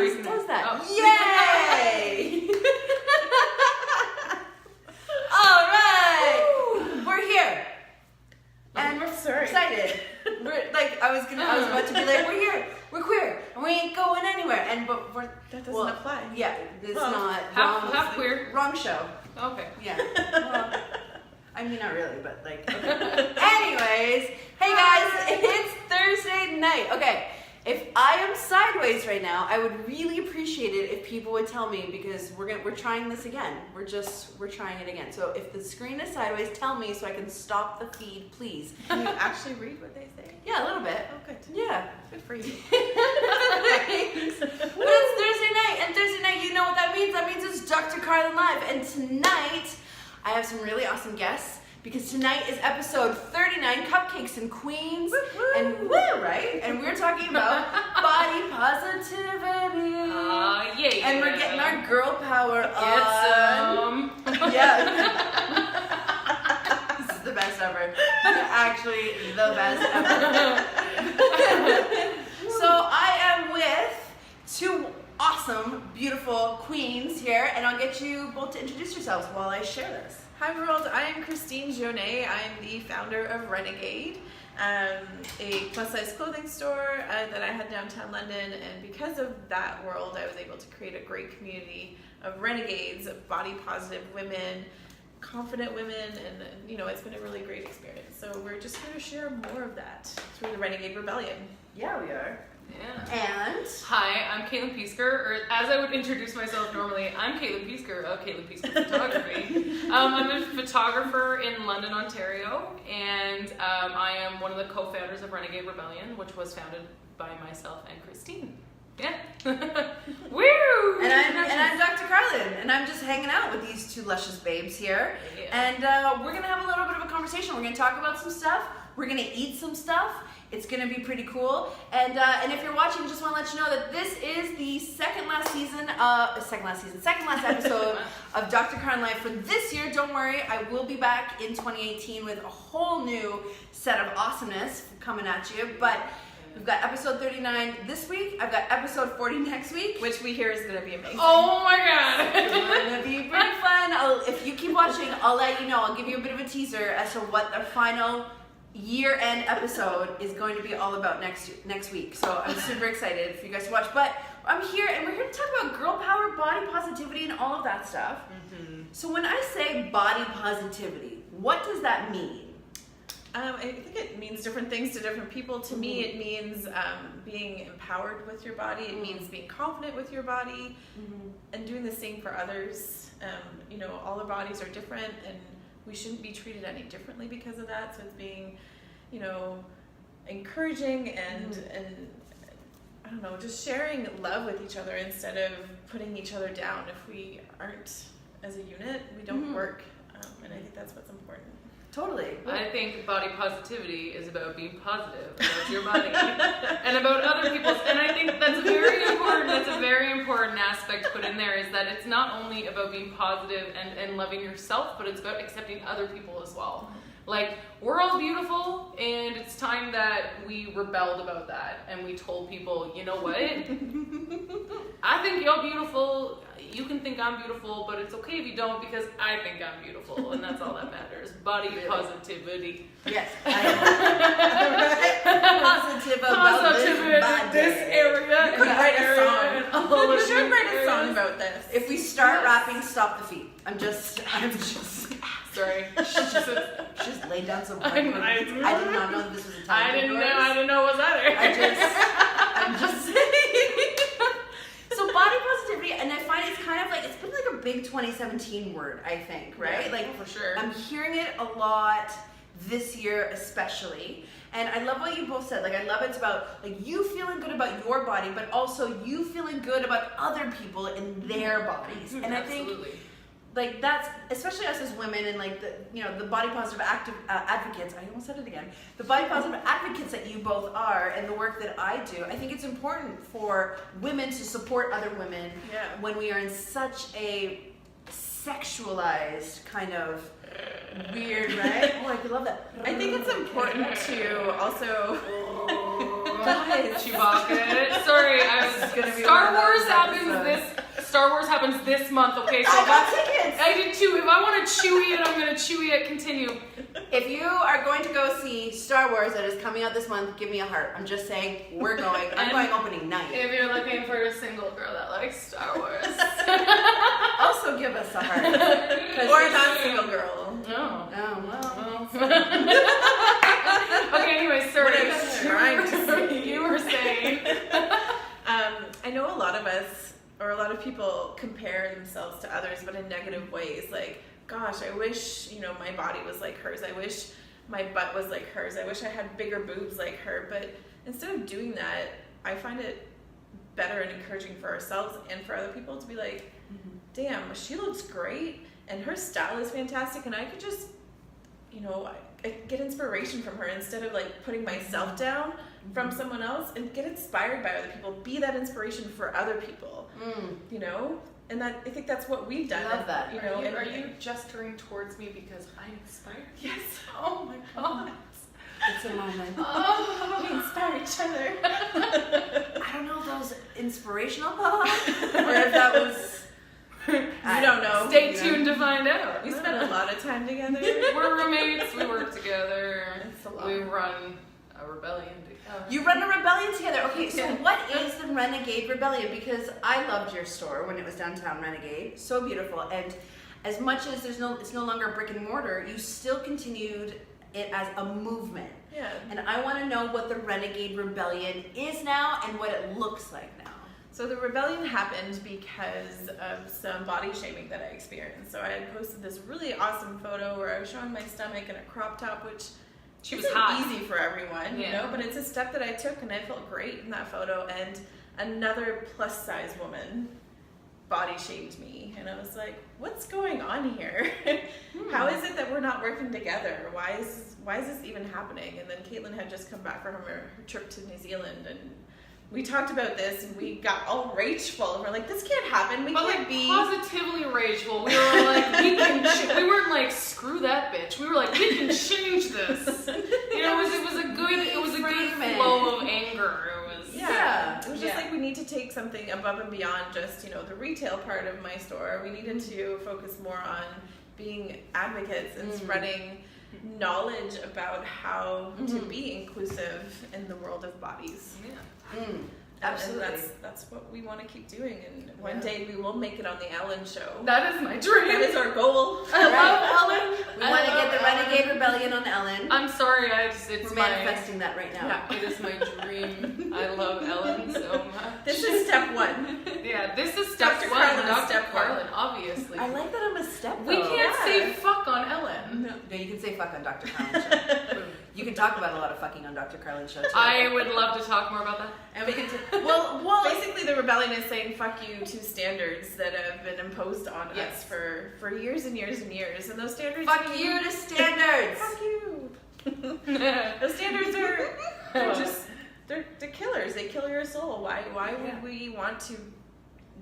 always does that. Oh. Yay! All right, we're here, and we're so excited. We're like, I was about to be like, we're here, we're queer, and we ain't going anywhere. That doesn't apply. Yeah, it's not half queer. Wrong show. Okay. Yeah. Well, I mean, not really, but like. Okay. Anyways, hey guys, it's Thursday night. Okay, if I am sideways right now, I would really appreciate it if people would tell me, because we're trying this again. We're trying it again. So if the screen is sideways, tell me so I can stop the feed, please. Can you actually read what they say? Yeah, a little bit. Oh, good. Yeah. Good for you. Thanks. But it's Thursday night, and Thursday night, you know what that means? That means it's Dr. Carlen Live, and tonight I have some really awesome guests, because tonight is episode 39, Cupcakes and Queens, and right? And we're talking about body positivity. Yeah. And we're getting our girl power on. Get some. Yeah. This is the best ever. Actually, the best ever. So I am with two awesome, beautiful queens here, and I'll get you both to introduce yourselves while I share this. Hi world, I am Christine Jonet. I'm the founder of Renegade, a plus-size clothing store that I had downtown London, and because of that world, I was able to create a great community of renegades, of body-positive women, confident women, and you know, it's been a really great experience. So we're just here to share more of that through the Renegade Rebellion. Yeah, we are. Yeah. And hi, I'm Caitlin Piesker, or as I would introduce myself normally, I'm Caitlin Piesker of Caitlin Piesker Photography. I'm a photographer in London, Ontario, and I am one of the co-founders of Renegade Rebellion, which was founded by myself and Christine. Yeah. Woo! And I'm Dr. Carlen, and I'm just hanging out with these two luscious babes here. Yeah. And we're gonna have a little bit of a conversation. We're gonna talk about some stuff. We're gonna eat some stuff. It's gonna be pretty cool. And if you're watching, just want to let you know that this is the second last episode of Dr. Carlen Live for this year. Don't worry, I will be back in 2018 with a whole new set of awesomeness coming at you. But we've got episode 39 this week. I've got episode 40 next week, Which we hear is going to be amazing. oh my god, it's gonna be pretty fun. If you keep watching, I'll let you know. I'll give you a bit of a teaser as to what the final year-end episode is going to be all about next week. So I'm super excited for you guys to watch. But I'm here, and we're here to talk about girl power, body positivity, and all of that stuff. Mm-hmm. So when I say body positivity, what does that mean? I think it means different things to different people. To me, it means being empowered with your body. It means being confident with your body, and doing the same for others. You know, all our bodies are different, and we shouldn't be treated any differently because of that. So it's being, you know, encouraging and I don't know, just sharing love with each other instead of putting each other down. If we aren't as a unit, we don't work, and I think that's what's important. Totally. I think body positivity is about being positive about your body and about other people's. And I think that's very important. That's a very important aspect to put in there, is that it's not only about being positive and loving yourself, but it's about accepting other people as well. Like, we're all beautiful, and it's time that we rebelled about that, and we told people, you know what? I think you're beautiful. You can think I'm beautiful, but it's okay if you don't, because I think I'm beautiful, and that's all that matters. Body positivity. Yes. Positive about this area. We could write a song. We should write a song about this. If we start rapping, stop the feet. I'm just Sorry. She just laid down some. I did not know this was a I talent. didn't know it was that. I'm just saying. So body positivity, and I find it's kind of like, it's been like a big 2017 word, I think, right? Yeah, like, for sure. I'm hearing it a lot this year especially. And I love what you both said. Like, I love it's about like you feeling good about your body, but also you feeling good about other people in their bodies. And I think like that's, especially us as women, and like the, you know, the body positive advocates, I almost said it again, the body positive advocates that you both are, and the work that I do, I think it's important for women to support other women when we are in such a sexualized kind of weird, right? Oh, I love that. I think it's important to also Guys. Chewbacca. Sorry, is gonna be Star one of Wars those happens episodes. Star Wars happens this month. Okay, so I got tickets. I did too. If I want to Chewie it, I'm gonna Chewie it. Continue. If you are going to go see Star Wars that is coming out this month, give me a heart. I'm just saying, we're going. I'm going opening night. If you're looking for a single girl that likes Star Wars, Also give us a heart. Or not single girl. no. Oh, well. Okay. Anyway, sorry. What I was trying to say. You were saying. I know a lot of us, or a lot of people, compare themselves to others, but in negative ways. Like, gosh, I wish, my body was like hers. I wish my butt was like hers. I wish I had bigger boobs like her. But instead of doing that, I find it better and encouraging for ourselves and for other people to be like, damn, she looks great and her style is fantastic, and I could just, I get inspiration from her instead of like putting myself down from someone else, and get inspired by other people. Be that inspiration for other people, and that, I think that's what we've done. I love that. Are you gesturing towards me because I inspired you? Yes. Oh my god. It's a moment. Oh. We inspire each other. I don't know if that was inspirational, or if that was... You don't know. Stay tuned to find out. We spent a lot of time together. We're roommates. We work together. It's a lot. We run a rebellion together. You run a rebellion together. Okay, so what is the Renegade Rebellion? Because I loved your store when it was downtown Renegade. So beautiful. And as much as it's no longer brick and mortar, you still continued it as a movement. Yeah. And I want to know what the Renegade Rebellion is now and what it looks like now. So the rebellion happened because of some body shaming that I experienced. So I had posted this really awesome photo where I was showing my stomach in a crop top, which She was isn't hot. easy for everyone, but it's a step that I took, and I felt great in that photo. And another plus size woman body shamed me, and I was like, what's going on here? How is it that we're not working together? Why is this even happening? And then Caitlin had just come back from her trip to New Zealand, and we talked about this, and we got all rageful, and we're like, this can't happen. We can't be positively rageful. We were like, we weren't like, screw that bitch. We were like, we can change this. It was a good flow of anger. It was just like, we need to take something above and beyond just, the retail part of my store. We needed to focus more on being advocates and spreading knowledge about how to be inclusive in the world of bodies. Absolutely. And that's what we want to keep doing, and one day we will make it on the Ellen show. That is my dream. That is our goal. I love Ellen. We want to get the Renegade Rebellion on Ellen. I'm sorry, We're manifesting that right now. Yeah, it is my dream. I love Ellen so much. This is step one. Yeah, this is step Dr. one. Carlen is Dr. step one. Carlen, obviously. I like that I'm a step. We though. can't say fuck on Ellen. No, you can say fuck on Dr. Carlen's show. You can talk about a lot of fucking on Dr. Carlen's show too. I would love to talk more about that. And we can well, basically the rebellion is saying fuck you to standards that have been imposed on us for years and years and years, and those standards. Fuck you to standards. Fuck you. Those standards they're killers. They kill your soul. Why would we want to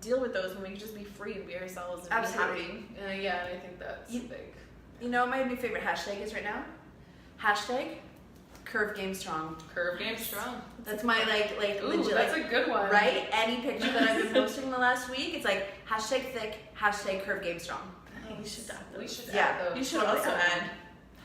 deal with those when we can just be free and be ourselves and Absolutely. be happy? Yeah, I think that's big. You know what my new favorite hashtag is right now? Hashtag Curve Game Strong. Curve game strong. That's my Ooh, legit, that's a good one. right? Any picture that I've been posting the last week, it's like hashtag thick, hashtag Curve Game Strong. We should add those. We should Yeah. add those. You should Totally also add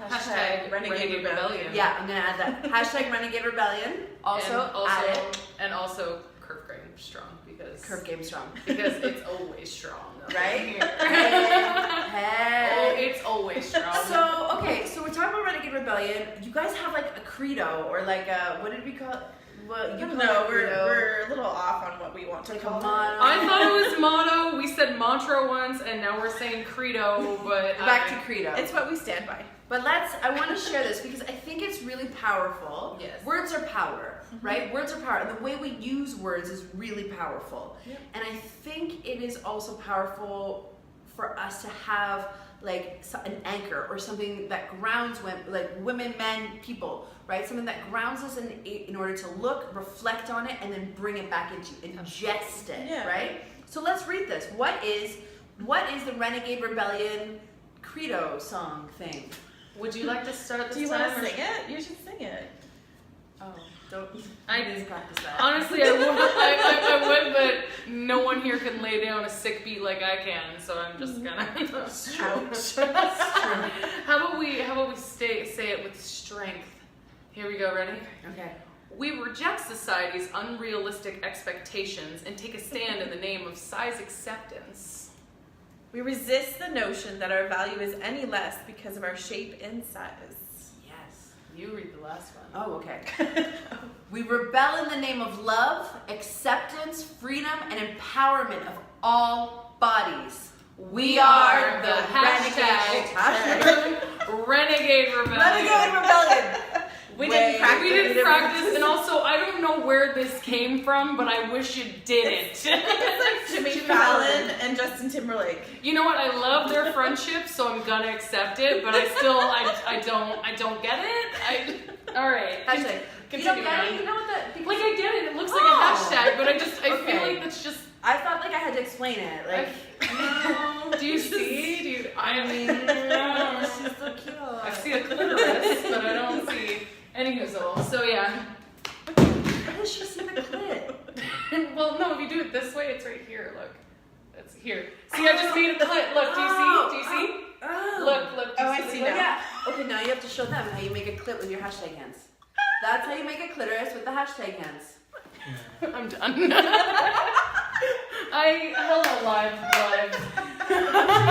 add Hashtag Renegade Rebellion. Yeah, I'm gonna add that. Hashtag Renegade Rebellion. Also add it. And also Curve game strong because Curve Game Strong. because it's always strong. Right? Hey. Oh, Hey. it's always strong. So, okay, so we're talking about Renegade Rebellion. You guys have like a credo or like a, what did we call it? Well, you call it a credo. we're a little off on what we want to Like a call motto. it. I thought it was motto. We said mantra once, and now we're saying credo. But Back to credo. It's what we stand by. But I want to share this because I think it's really powerful. Yes. Words are power, right? Words are power. And the way we use words is really powerful. Yep. And I think it is also powerful for us to have like an anchor or something that grounds women, men, people, right? Something that grounds us in order to look, reflect on it, and then bring it back into, ingest it, Yeah. right? So let's read this. What is the Renegade Rebellion credo song thing? would you like to start this Do you time? want to sing it? You should sing it. Oh, don't. I Please practice that. Honestly, I would, but no one here can lay down a sick beat like I can, so I'm just gonna. Ouch. How about we say it with strength? Here we go. Ready? Okay. We reject society's unrealistic expectations and take a stand in the name of size acceptance. We resist the notion that our value is any less because of our shape and size. Yes. You read the last one. Oh, okay. We rebel in the name of love, acceptance, freedom, and empowerment of all bodies. We are the Renegade Rebellion. Renegade Rebellion. We didn't practice. And also, I don't know where this came from, but I wish it didn't. It's like Jimmy Fallon and Justin Timberlake. You know what? I love their friendship, so I'm gonna accept it. But I still, I don't get it. All right. Hashtag. You don't get it? You know what that? Like I get it. It looks like a hashtag, but I Okay. feel like that's just. I felt like I had to explain it. Like, Do you see? Do you? I mean, she's so cute. I see a clitoris, but I don't see any hoozle. So yeah. Where does she see the clit? Well, no. If you do it this way, it's right here. Look, it's here. See, I just made a clit. Look, do you see? Do you see? Oh. Look. Oh, I see now. Yeah. Okay, now you have to show them how you make a clit with your hashtag hands. That's how you make a clitoris with the hashtag hands. I'm done. Hello live. I'm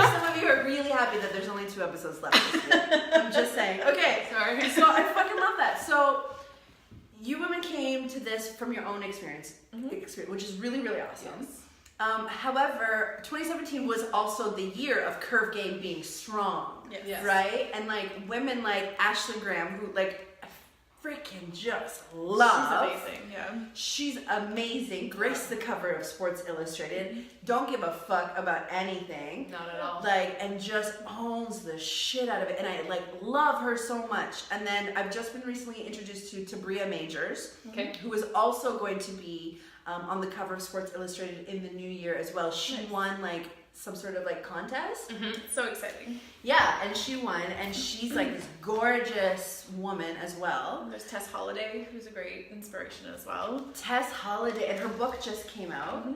sure some of you are really happy that there's only 2 episodes left this year. I'm just saying. Okay, Sorry. so I fucking love that. So you women came to this from your own experience, which is really, really awesome. Yes. However, 2017 was also the year of curve game being strong, Yes. right? And like women like Ashley Graham, who like I freaking just love. She's amazing, yeah. She's amazing. Graced the cover of Sports Illustrated. Don't give a fuck about anything. Not at all. Like, and just owns the shit out of it. And I like love her so much. And then I've just been recently introduced to Tabria Majors, Okay. who is also going to be on the cover of Sports Illustrated in the new year as well. She won like some sort of like contest. So exciting. Yeah, and she won, and she's like this gorgeous woman as well. There's Tess Holliday, who's a great inspiration as well. Tess Holliday, and her book just came out,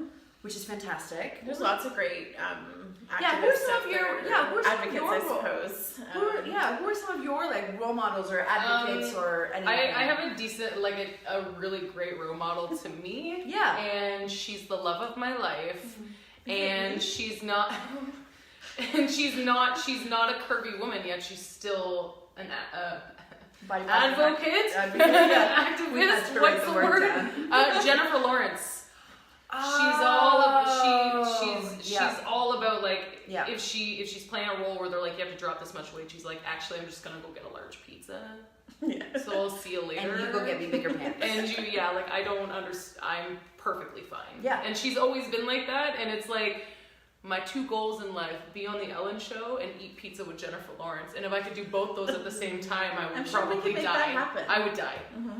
which is fantastic. There's lots of great activists who are some out of your there, who are some of advocates, your I suppose. Who are some of your like role models or advocates or anything? I have a decent, like a really great role model to me. Yeah. And she's the love of my life. And she's not a curvy woman yet. She's still an Body advocate, yeah. activist. What's the word? Jennifer Lawrence. She's all about like if she's playing a role where they're like you have to drop this much weight. She's like actually I'm just gonna go get a large pizza. Yeah. So I'll see you later. And you go get me bigger pants. And I don't understand. I'm perfectly fine. Yeah. And she's always been like that. And it's like my 2 goals in life: be on the Ellen Show and eat pizza with Jennifer Lawrence. And if I could do both those at the same time, I would I'm sure we probably can make die. that happen. I would die.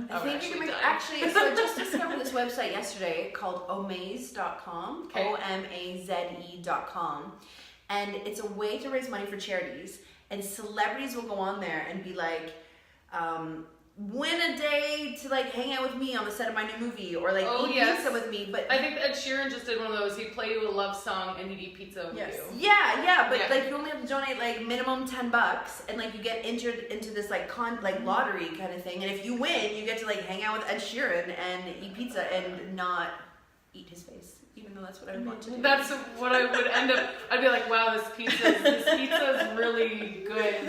I think you can make actually. So I just discovered this website yesterday called omaze.com. Okay. OMAZE.com, and it's a way to raise money for charities. And celebrities will go on there and be like, win a day to like hang out with me on the set of my new movie, or like eat pizza with me. But I think Ed Sheeran just did one of those. He'd play you a love song and he'd eat pizza with you. Yeah, but like you only have to donate like minimum $10, and like you get entered into this like lottery kind of thing. And if you win, you get to like hang out with Ed Sheeran and eat pizza and not eat his face, even though that's what I would want to do. That's what I would end up. I'd be like, wow, this pizza is really good.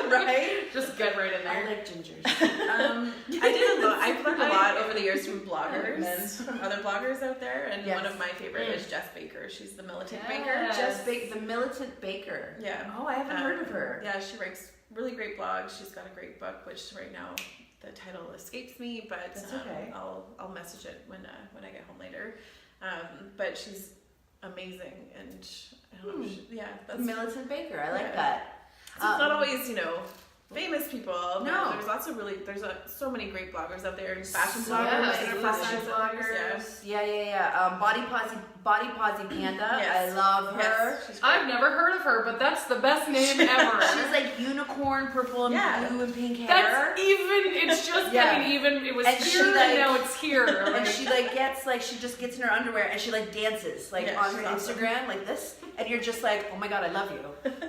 Right? Just get right in I there. like gingers. I've learned a lot over the years from bloggers, other bloggers out there, and one of my favorite is Jess Baker. She's the militant baker. The Militant Baker. Yeah. Oh, I haven't heard of her. Yeah, she writes really great blogs. She's got a great book, which right now the title escapes me, but that's okay. I'll message it when I get home later. But she's amazing, and I don't know, that's Militant Baker. I like that. So it's not always, famous people. No. There's lots of so many great bloggers out there, and fashion So bloggers, many and fashion bloggers. Yeah. Body Posy Panda. Yes. I love her. Yes, she's great. I've never heard of her, but that's the best name ever. She's like unicorn, purple and blue and pink hair. That's even. It's just getting even. It was And here, she, and like- now it's here. And she she just gets in her underwear and she like dances on her Instagram like this, and you're just like, oh my god, I love you.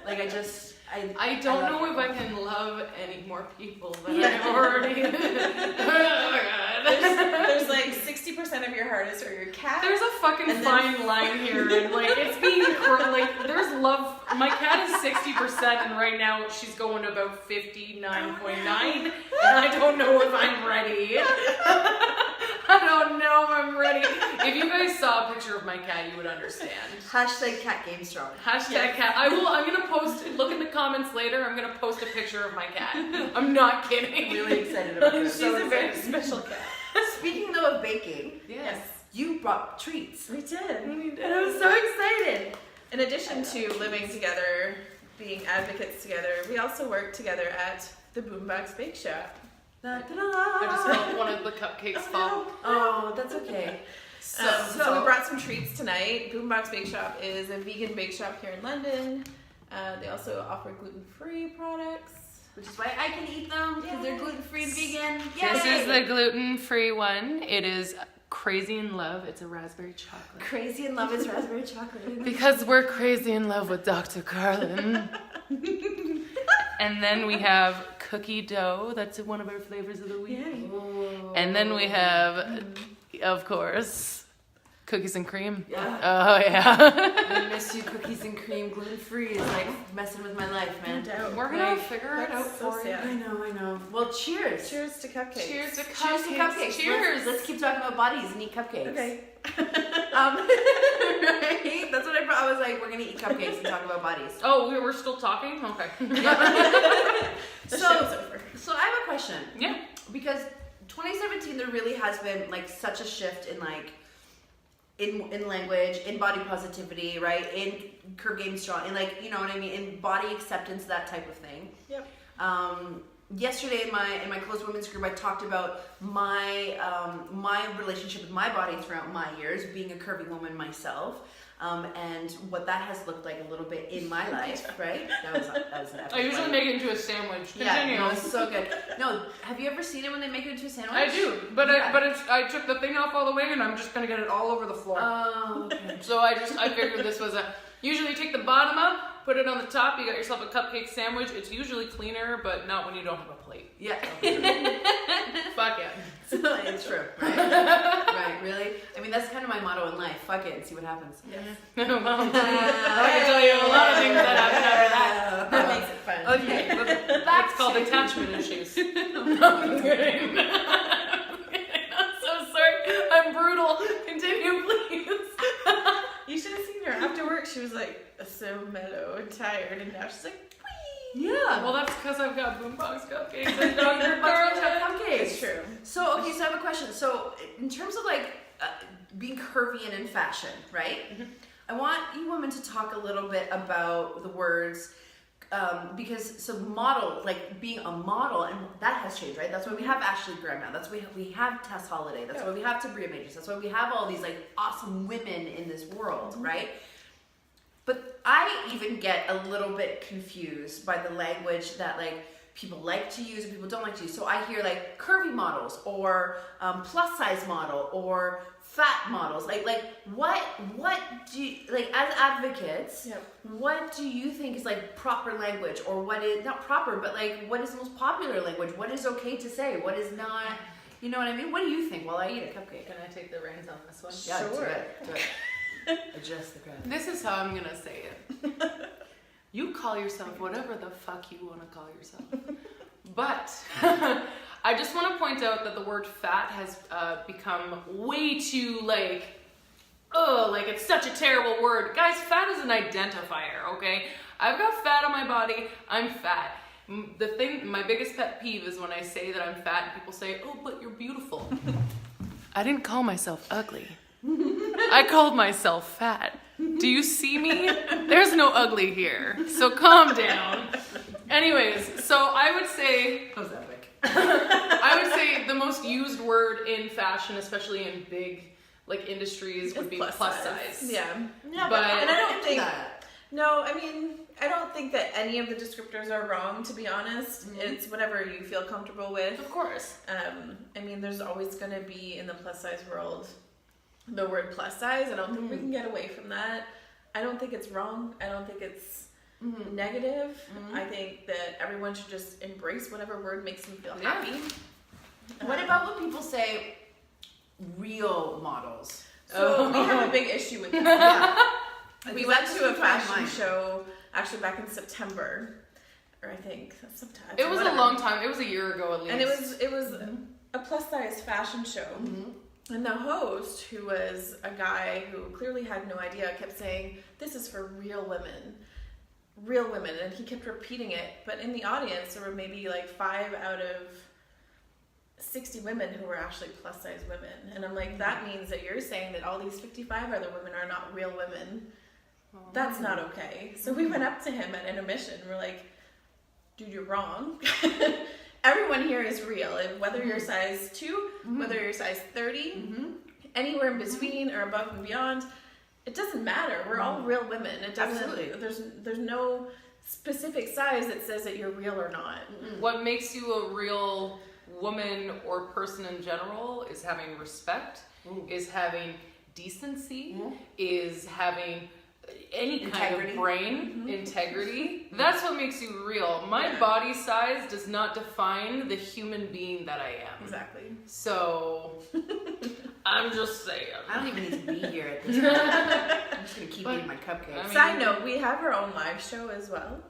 Like I don't know if I can love any more people than I already. Oh my god. There's like 60% of your heart is for your cat. There's a fucking fine line here, and like it's being like there's love. My cat is 60%, and right now she's going to about 59.9, and I don't know if I'm ready. I don't know if I'm ready. If you guys saw a picture of my cat, you would understand. Hashtag cat game strong. Hashtag cat. I'm gonna post. Look in the comments later. I'm gonna post a picture of my cat. I'm not kidding. Really excited about this. She's a very special cat. Speaking though of baking, Yes. you brought treats. We did. And I was so excited. In addition to living together, being advocates together, we also work together at the Boombox Bake Shop. Da, da, da. I just felt one of the cupcakes fall. Oh, that's okay. So we brought some treats tonight. Boombox Bake Shop is a vegan bake shop here in London. They also offer gluten-free products. Which is why I can eat them, because they're gluten-free and vegan. This Yay! is the gluten-free one. It is Crazy in Love. It's a raspberry chocolate. Crazy in Love is raspberry chocolate. Because we're crazy in love with Dr. Carlen. And then we have cookie dough. That's one of our flavors of the week. Oh. And then we have, of course, cookies and cream. Yeah. Oh, yeah. I miss you, cookies and cream, gluten-free is like messing with my life, man. We're going to figure it out so for you. sad. I know. Well, cheers. Cheers to cupcakes. Cheers to Cheers cupcakes. to cupcakes. Cheers. Let's keep talking about bodies and eat cupcakes. Okay. Right? That's what I brought. I was like, we're gonna eat cupcakes and talk about bodies. Oh, we were still talking? Okay. The show's over. So I have a question. Yeah. Because 2017, there really has been like such a shift in like in language, in body positivity, right? In curve game strong, in like, you know what I mean, in body acceptance, that type of thing. Yep. Yesterday in my closed women's group, I talked about my my relationship with my body throughout my years, being a curvy woman myself, and what that has looked like a little bit in my life, right? That was an epic I usually one. make it into a sandwich. Continue. Yeah, no, it's so good. No, have you ever seen it when they make it into a sandwich? I do, but Yeah. I took the thing off all the way, and I'm just gonna get it all over the floor. Oh, okay. So I figured this was usually you take the bottom up, put it on the top, you got yourself a cupcake sandwich. It's usually cleaner, but not when you don't have a plate. Yeah. Fuck yeah. It's true. Right? Right, really? I mean, that's kind of my motto in life. Fuck it and see what happens. Yes. Well, I can tell you a lot of things that happen after that. That makes it fun. Okay, but That's called attachment issues. No, I'm kidding. I'm so sorry. I'm brutal. Continue, please. You should have seen her after work. She was like so mellow and tired, and now she's like, yeah. Well, that's because I've got boombox cupcakes and Dr. Carlen Carlen. cupcakes. it's true. So, okay, so I have a question. So, in terms of like being curvy and in fashion, right? Mm-hmm. I want you women to talk a little bit about the words, because so model, like being a model, and that has changed, right? That's why we have Ashley Graham now. That's why we have Tess Holiday. That's why we have Tabria Majors. That's why we have all these like awesome women in this world, right? But I even get a little bit confused by the language that like people like to use and people don't like to use. So I hear like curvy models or plus size model or fat models. Like what do you, like as advocates? Yep. What do you think is like proper language, or what is not proper, but like what is the most popular language? What is okay to say? What is not? You know what I mean? What do you think while I eat a cupcake? Can I take the reins on this one? Yeah, Sure. do it. Adjust the crowd. This is how I'm gonna say it. You call yourself whatever the fuck you want to call yourself. But I just want to point out that the word fat has become way too like it's such a terrible word. Guys, fat is an identifier, okay? I've got fat on my body, I'm fat. My biggest pet peeve is when I say that I'm fat and people say, oh, but you're beautiful. I didn't call myself ugly. I called myself fat. Do you see me? There's no ugly here, so calm down. Anyways, so I would say That was epic. I would say the most used word in fashion, especially in big like industries, would be plus size. Yeah. Yeah, But- And I don't think that. No, I mean, I don't think that any of the descriptors are wrong, to be honest. Mhm. It's whatever you feel comfortable with. Of course. I mean, there's always going to be, in the plus size world, the word plus size. I don't think we can get away from that. I don't think it's wrong. I don't think it's negative. I think that everyone should just embrace whatever word makes them feel happy. What about when people say real models? So we have a big issue with that. Yeah. We Because went that's to a super fine fashion line. show actually back in September, or I think that's sometime. It was whatever. a long time. It was a year ago at least. And it was a plus size fashion show. And the host, who was a guy who clearly had no idea, kept saying, "This is for real women." Real women. And he kept repeating it. But in the audience, there were maybe like 5 out of 60 women who were actually plus size women. And I'm like, that means that you're saying that all these 55 other women are not real women. That's not okay. So we went up to him at intermission. We're like, dude, you're wrong. Everyone here is real. And whether you're size 2, whether you're size 30, anywhere in between or above and beyond, it doesn't matter. We're all real women. It doesn't. Absolutely. There's no specific size that says that you're real or not. What makes you a real woman or person in general is having respect, is having decency, is having any kind of brain integrity. That's what makes you real. My body size does not define the human being that I am. Exactly. So I'm just saying. I don't even need to be here at this point. I'm just gonna keep eating my cupcakes. I mean- Side note, we have our own live show as well.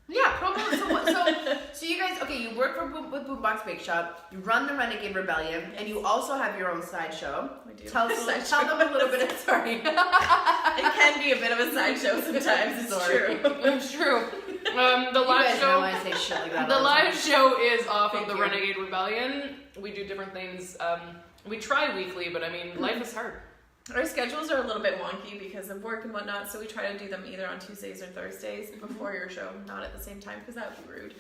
Yeah, promo. So you guys, okay, you work with Boombox Bake Shop, you run the Renegade Rebellion, and you also have your own sideshow. We do. Tell them a little bit of, sorry. It can be a bit of a sideshow sometimes. It's Sorry. true. It's true. The You live guys show. know I say shit like that The all the live time. show is off Thank of the you. Renegade Rebellion. We do different things. We try weekly, but I mean, life is hard. Our schedules are a little bit wonky because of work and whatnot, so we try to do them either on Tuesdays or Thursdays before your show, not at the same time, because that would be rude.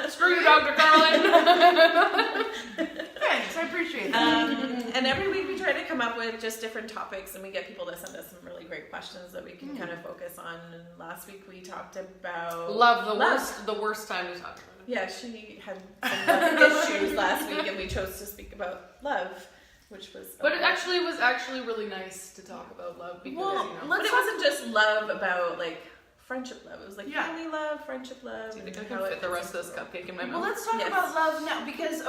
Screw you, Dr. Carlen. Thanks, I appreciate that. And every week we try to come up with just different topics, and we get people to send us some really great questions that we can kind of focus on. And last week we talked about Love, the worst time to talk about it. Yeah, she had some issues last week, and we chose to speak about love. Which was But it was actually really nice to talk about love because but it wasn't just love about like friendship love. It was like Yeah. family love, friendship love. Do you think I and can how it fit the fits rest of this into the world. cupcake in my Well, mouth? let's talk Yes. about love now because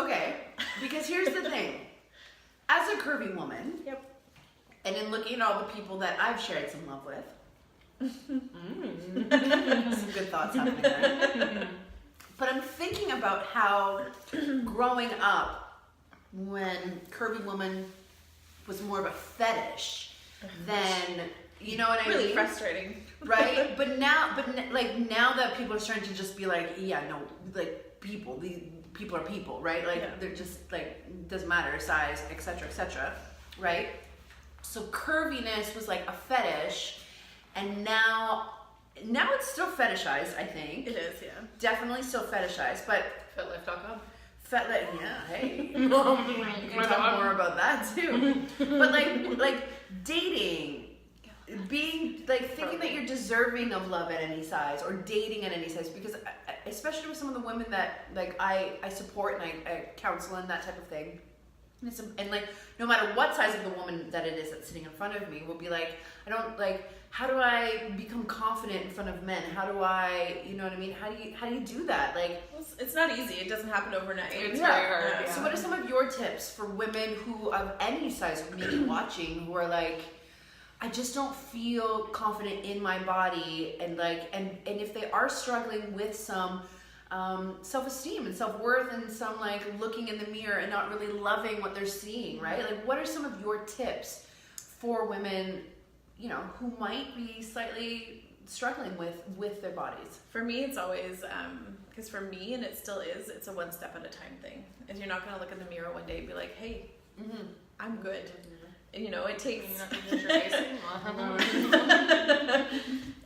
here's the thing. As a curvy woman, and in looking at all the people that I've shared some love with, some good thoughts happening there. But I'm thinking about how growing up, when curvy woman was more of a fetish than, you know what I mean? Really frustrating, Right? But now that people are starting to just be like, yeah, no, like people are people, right? Like they're just like, doesn't matter, size, etc., right? So curviness was like a fetish, and now it's still fetishized, I think. It is, yeah. Definitely still fetishized, but Fetlife.com. hey, you can talk more about that too. But like dating, being like thinking that you're deserving of love at any size, or dating at any size, because especially with some of the women that like I support and I counsel and that type of thing. And like, no matter what size of the woman that it is that's sitting in front of me, will be like, how do I become confident in front of men? How do I, you know what I mean? How do you do that? Like, It's not easy. It doesn't happen overnight. It's very hard. Yeah. So what are some of your tips for women who of any size maybe watching, who are like, I just don't feel confident in my body, and like, and if they are struggling with some self-esteem and self-worth and some like looking in the mirror and not really loving what they're seeing, right? Like, what are some of your tips for women, you know, who might be slightly struggling with their bodies? For me, it's always, because for me, and it still is, it's a one step at a time thing. Is you're not going to look in the mirror one day and be like, hey, I'm good. And, you know, it takes...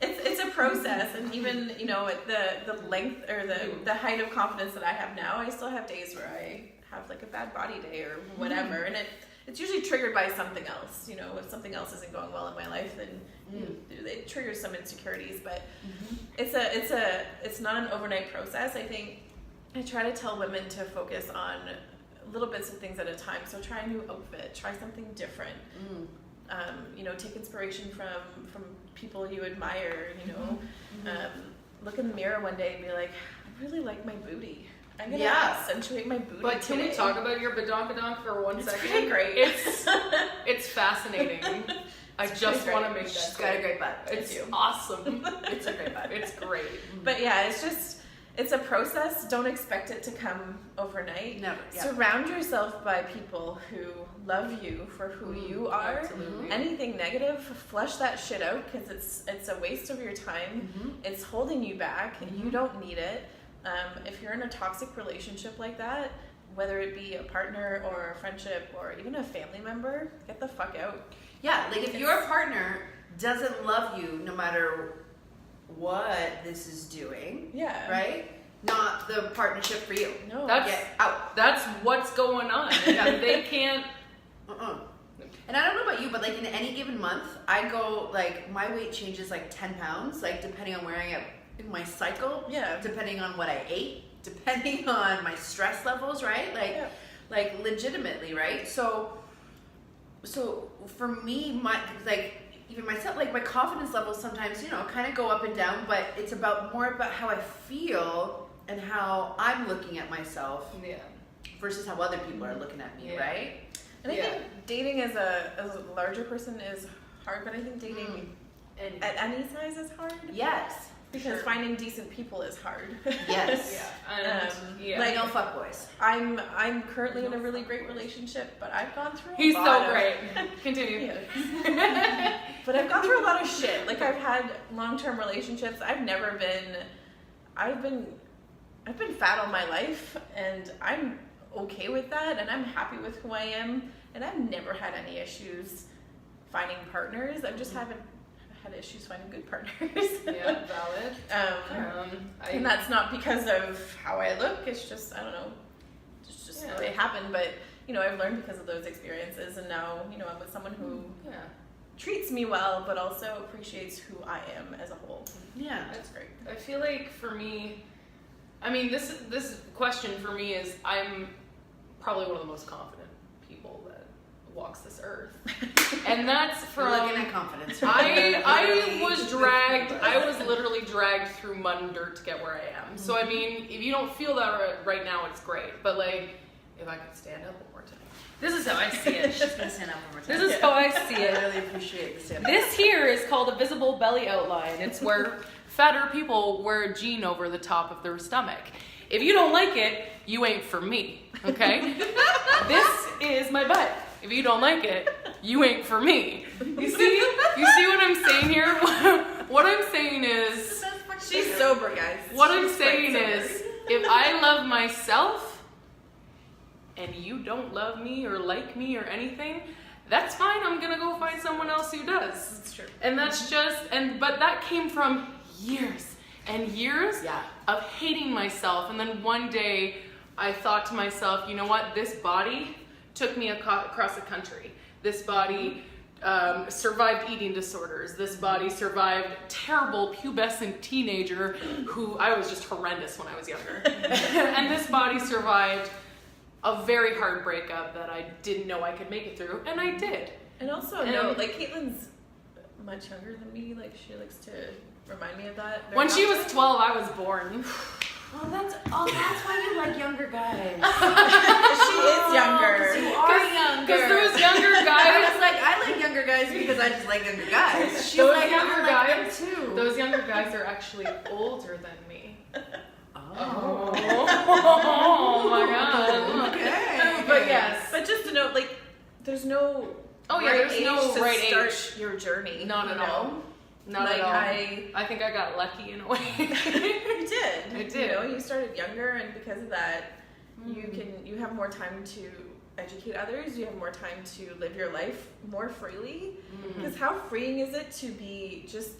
It's a process. process, and even, you know, at the length or the height of confidence that I have now, I still have days where I have like a bad body day or whatever, and it's usually triggered by something else. You know, if something else isn't going well in my life, then it triggers some insecurities. But it's not an overnight process. I think I try to tell women to focus on little bits of things at a time. So try a new outfit, try something different. You know, take inspiration from people you admire. You know, look in the mirror one day and be like, I really like my booty. I'm gonna accentuate my booty. But can we talk about your badonkadonk for 1 second? It's pretty great. It's fascinating. I just want to make that. She's got a great butt. It's awesome. It's a great butt. It's great. But yeah, it's a process. Don't expect it to come overnight. Never. Yeah. Surround yourself by people who love you for who you are. Absolutely. Anything negative, flush that shit out, because it's a waste of your time. It's holding you back. You don't need it. If you're in a toxic relationship like that, whether it be a partner or a friendship or even a family member, get the fuck out. Yeah, like if your partner doesn't love you no matter what this is doing, right? Not the partnership for you. No. Get out. That's what's going on. They can't. And I don't know about you, but like in any given month, I go like my weight changes like 10 pounds, like depending on where I am in my cycle. Yeah. Depending on what I ate, depending on my stress levels, right? Like legitimately, right? So for me, even myself, like my confidence levels sometimes, you know, kind of go up and down, but it's more about how I feel and how I'm looking at myself versus how other people are looking at me, right? And I think dating as a larger person is hard, but I think dating at any size is hard. Yes. Because finding decent people is hard. Yes. Like no fuckboys. I'm currently in a really great relationship, but I've gone through He's so great. Continue. But I've gone through a lot of shit. Like I've had long-term relationships. I've been fat all my life, and I'm okay with that, and I'm happy with who I am, and I've never had any issues finding partners. I've just haven't had issues finding good partners. Yeah, valid. And that's not because of how I look. It's just, I don't know, it's just the way it happened. But, you know, I've learned because of those experiences, and now, you know, I'm with someone who treats me well, but also appreciates who I am as a whole. Yeah. That's great. I feel like for me, I mean, this question for me is, I'm probably one of the most confident people that walks this earth. And that's from looking at confidence. I was literally dragged through mud and dirt to get where I am. So I mean, if you don't feel that right now, it's great. But like, if I could stand up one more time. This is how I see it. She's gonna stand up one more time. This is how I see it. I really appreciate the stand up. This here is called a visible belly outline. It's where fatter people wear a jean over the top of their stomach. If you don't like it, you ain't for me, okay? This is my butt. If you don't like it, you ain't for me. You see what I'm saying here? What I'm saying is... She's sober, guys. What I'm saying is, if I love myself, and you don't love me or like me or anything, that's fine. I'm gonna go find someone else who does. That's true. And that's just... but that came from years and years of hating myself. And then one day, I thought to myself, you know what? This body took me across the country. This body survived eating disorders. This body survived terrible pubescent teenager who I was just horrendous when I was younger. And this body survived a very hard breakup that I didn't know I could make it through, and I did. And also, like Caitlin's much younger than me. Like she likes to remind me of that. When she was 12, I was born. Oh, that's why you like younger guys. She is younger. You are younger. Because those younger I guys. was like, I like younger guys because I just like younger guys. She's Those like, younger I guys. like them too. Those younger guys are actually older than me. Oh. Oh my god. Okay. But yes. But just to note, like, there's no there's no right start age. your journey. Not at all. Not like at all. I think I got lucky in a way. You did. I did. You know, you started younger, and because of that, you have more time to educate others. You have more time to live your life more freely. Because how freeing is it to be just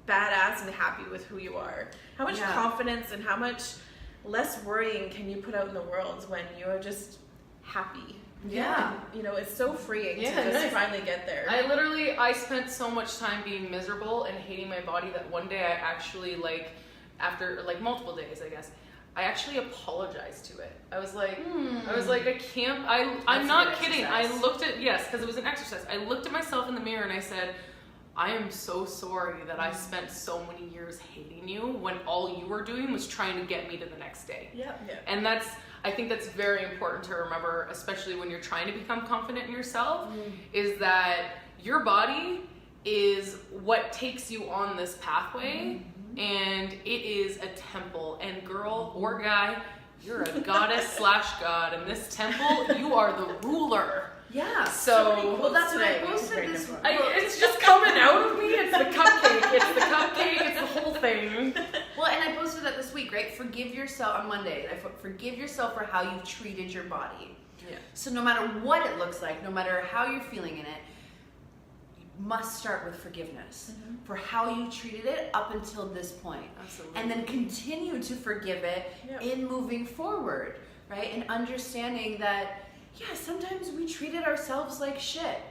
badass and happy with who you are? How much confidence and how much less worrying can you put out in the world when you're just happy? Yeah. And, you know, it's so freeing to just finally get there. I spent so much time being miserable and hating my body that one day I actually, like, after like multiple days, I guess, I actually apologized to it. I was like, I can't, I'm not kidding. I looked at, because it was an exercise. I looked at myself in the mirror and I said, I am so sorry that I spent so many years hating you when all you were doing was trying to get me to the next day. And I think that's very important to remember, especially when you're trying to become confident in yourself, is that your body is what takes you on this pathway, and it is a temple. And girl or guy, you're a goddess / god. In this temple, you are the ruler. Yeah. So well, that's what I posted this. It's just coming out of me. It's the cupcake. It's the cupcake. It's the whole thing. Well, and I posted that this week, right? Forgive yourself on Monday. Forgive yourself for how you've treated your body. Yeah. So no matter what it looks like, no matter how you're feeling in it, you must start with forgiveness for how you treated it up until this point. Absolutely. And then continue to forgive it in moving forward, right? And understanding that, sometimes we treated ourselves like shit.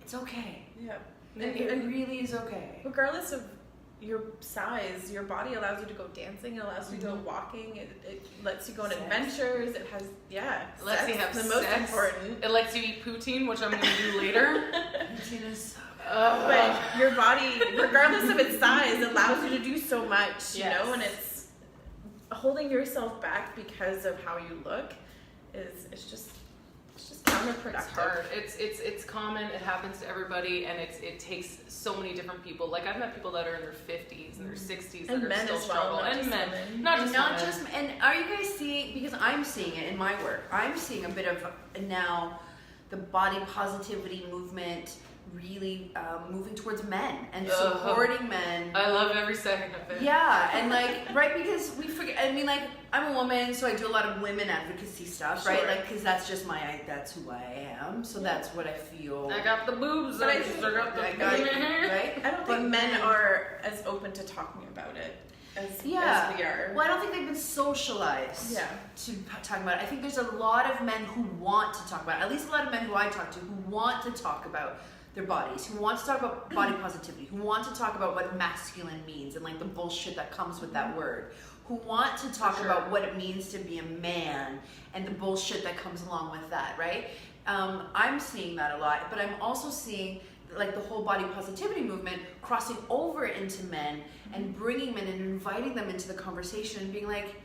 It's okay. Yeah. It really is okay. Regardless of your size, your body allows you to go dancing, it allows you to go walking, it lets you go on adventures, it has, it lets you have the sex. most important. It lets you eat poutine, which I'm going to do later. Poutine is so but your body, regardless of its size, allows you to do so much, you know, and it's holding yourself back because of how you look it's just counterproductive. It's hard. It's common. It happens to everybody, and it takes so many different people. Like I've met people that are in their 50s and their 60s and that men are still as well, struggling, not and men, women. not just women. And are you guys seeing? Because I'm seeing it in my work. I'm seeing a bit of now the body positivity movement really moving towards men and supporting men. I love every second of it. Yeah, and like, right, because we forget, I mean, like, I'm a woman, so I do a lot of women advocacy stuff, right? Like, because that's just that's who I am, so that's what I feel. I got the boobs, but I got the right? I don't think men are as open to talking about it as we are. Well, I don't think they've been socialized to talk about it. I think there's a lot of men who want to talk about it, at least a lot of men who I talk to who want to talk about their bodies, who want to talk about body positivity, who want to talk about what masculine means and like the bullshit that comes with that word, who want to talk about what it means to be a man and the bullshit that comes along with that, right? I'm seeing that a lot, but I'm also seeing like the whole body positivity movement crossing over into men and bringing men and inviting them into the conversation and being like,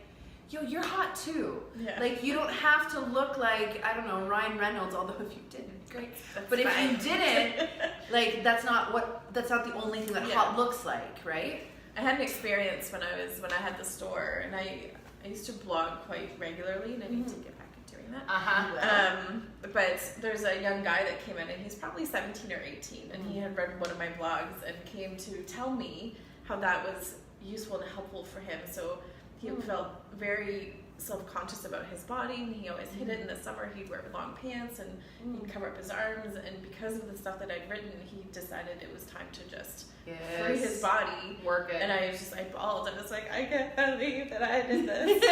yo, you're hot too. Yeah. Like, you don't have to look like, I don't know, Ryan Reynolds, although if you didn't, great. But if you didn't, like, that's not the only thing that hot looks like, right? I had an experience when I had the store, and I used to blog quite regularly, and I need to get back into doing that. But there's a young guy that came in, and he's probably 17 or 18, and he had read one of my blogs and came to tell me how that was useful and helpful for him. So he felt very self-conscious about his body, and he always hid it. In the summer he'd wear long pants and he'd cover up his arms, and because of the stuff that I'd written, he decided it was time to just free his body, work it. And I bawled. I was like, I can't believe that I did this.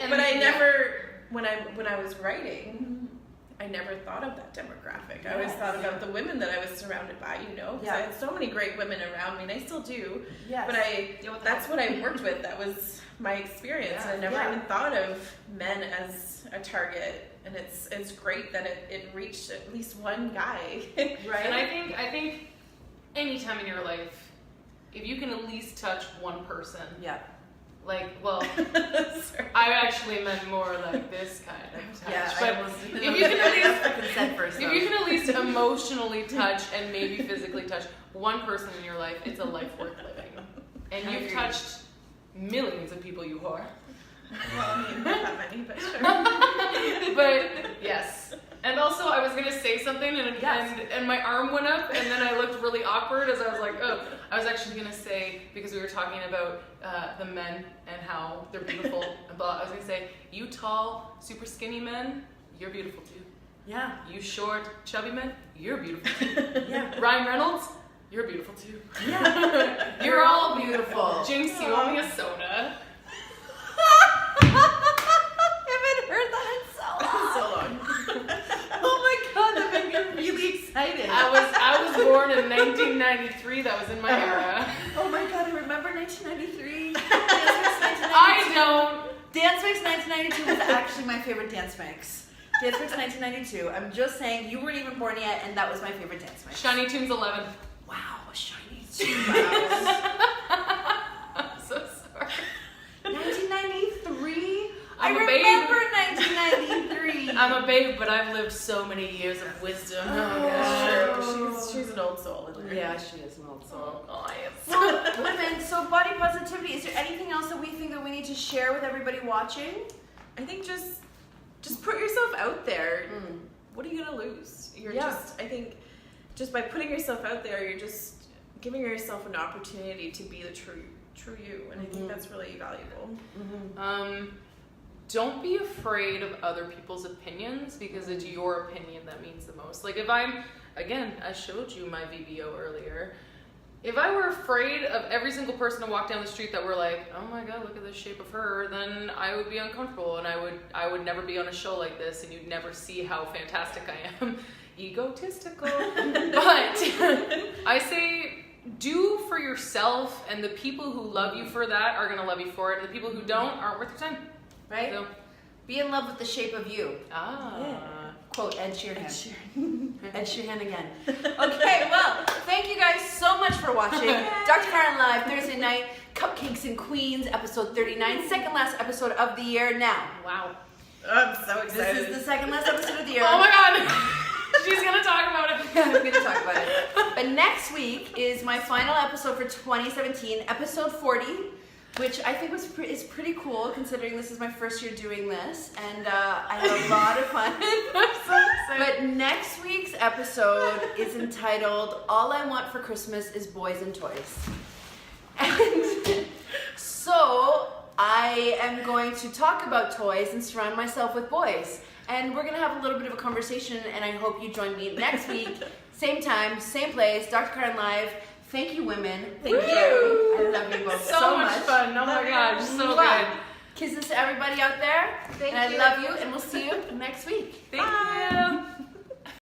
But I never, when I was writing, I never thought of that demographic. I always thought about the women that I was surrounded by, you know, because I had so many great women around me, and I still do. Yes. But that's what I worked with. That was my experience. And I never even thought of men as a target. And it's great that it reached at least one guy. Right. And I think any time in your life, if you can at least touch one person. Yeah. Like, well, I actually meant more like this kind of touch. Yeah, but if you can at least emotionally touch and maybe physically touch one person in your life, it's a life worth living. And you've touched millions of people, you whore. Well, I mean, not that many, but sure. But yes. And also, I was gonna say something, and my arm went up, and then I looked really awkward as I was like, oh. I was actually gonna say, because we were talking about the men and how they're beautiful and blah. I was gonna say, you tall, super skinny men, you're beautiful too. Yeah. You short, chubby men, you're beautiful too. Yeah. Ryan Reynolds, You're beautiful too. Yeah. You're all beautiful. Jinx, you owe me a soda. I haven't heard that in so long. Oh my god, that made me really excited. I was born in 1993. That was in my era. Oh my god, I remember 1993. I don't. Dance Mix 1992 was actually my favorite Dance Mix. Dance Mix 1992. I'm just saying, you weren't even born yet, and that was my favorite Dance Mix. Shiny Tunes 11. Wow, Shiny Tunes. I'm so sorry. 1993? I'm a babe. remember 1993. I'm a babe, but I've lived so many years of wisdom. She's an old soul. Yeah, she is an old soul. Oh, Well, women, so body positivity, is there anything else that we think that we need to share with everybody watching? I think just put yourself out there. What are you gonna lose? I think just by putting yourself out there, you're just giving yourself an opportunity to be the true you, and I think that's really valuable. Don't be afraid of other people's opinions, because it's your opinion that means the most. Like if I'm, again, I showed you my VBO earlier. If I were afraid of every single person to walk down the street that were like, oh my god, look at the shape of her, then I would be uncomfortable, and I would never be on a show like this, and you'd never see how fantastic I am. Egotistical. But I say, do for yourself, and the people who love you for that are gonna love you for it, and the people who don't aren't worth your time. Right? So, Be in love with the shape of you. Quote Ed Sheeran. Ed Sheeran again. Okay, well, thank you guys so much for watching. Dr. Carlen Live, Thursday night, Cupcakes and Queens, episode 39, second last episode of the year now. wow. I'm so excited. This is the second last episode of the year. Oh my god. She's gonna talk about it. I'm going to talk about it. But next week is my final episode for 2017, episode 40, which I think is pretty cool considering this is my first year doing this, and I had a lot of fun. I'm so excited. But next week's episode is entitled All I Want for Christmas is Boys and Toys. And so I am going to talk about toys and surround myself with boys. And we're going to have a little bit of a conversation, and I hope you join me next week. Same time, same place, Dr. Carlen Live. Thank you, women. Thank you. I love you both so much. fun. Oh my gosh, so Mwah. good. Kisses to everybody out there. Thank and you. I love you, and we'll see you next week. Thank you.